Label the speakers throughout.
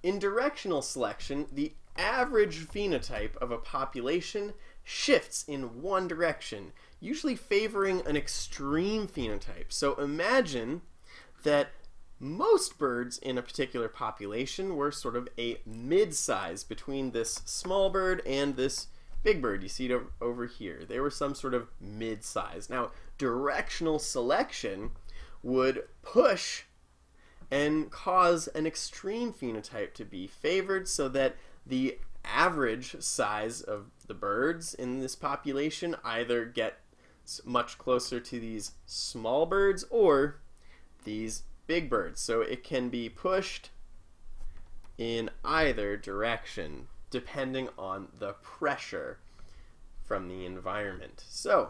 Speaker 1: In directional selection, the average phenotype of a population shifts in one direction, usually favoring an extreme phenotype. So imagine that most birds in a particular population were sort of a mid-size between this small bird and this big bird. You see it over here. They were some sort of mid-size. Now, directional selection would push and cause an extreme phenotype to be favored so that the average size of the birds in this population either get much closer to these small birds or these big birds. So it can be pushed in either direction depending on the pressure from the environment. So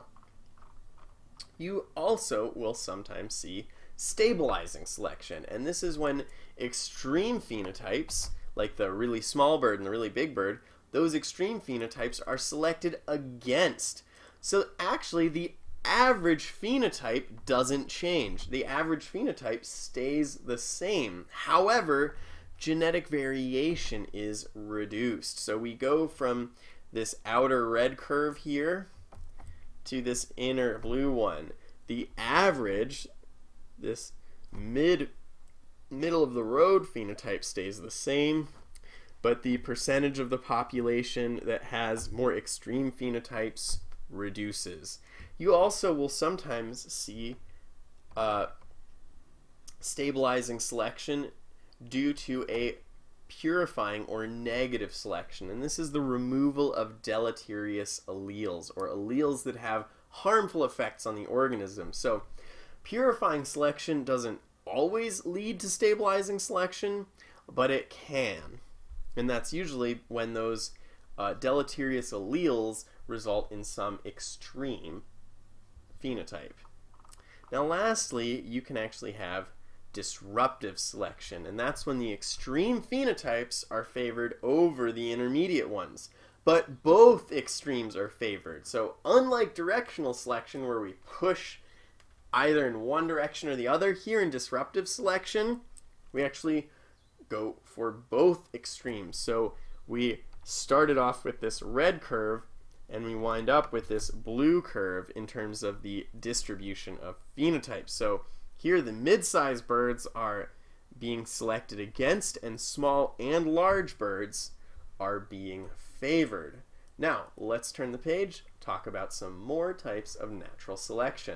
Speaker 1: you also will sometimes see stabilizing selection, and this is when extreme phenotypes, like the really small bird and the really big bird, those extreme phenotypes are selected against. So actually the average phenotype doesn't change. The average phenotype stays the same. However, genetic variation is reduced. So we go from this outer red curve here to this inner blue one. The average, this middle of the road phenotype, stays the same, but the percentage of the population that has more extreme phenotypes reduces. You also will sometimes see stabilizing selection due to a purifying or negative selection, and this is the removal of deleterious alleles, or alleles that have harmful effects on the organism. So purifying selection doesn't always lead to stabilizing selection, but it can, and that's usually when those deleterious alleles result in some extreme phenotype. Now lastly, you can actually have disruptive selection, and that's when the extreme phenotypes are favored over the intermediate ones, but both extremes are favored. So unlike directional selection where we push either in one direction or the other, here in disruptive selection we actually go for both extremes. So we started off with this red curve and we wind up with this blue curve in terms of the distribution of phenotypes. So here the mid-sized birds are being selected against, and small and large birds are being favored. Now let's turn the page, talk about some more types of natural selection.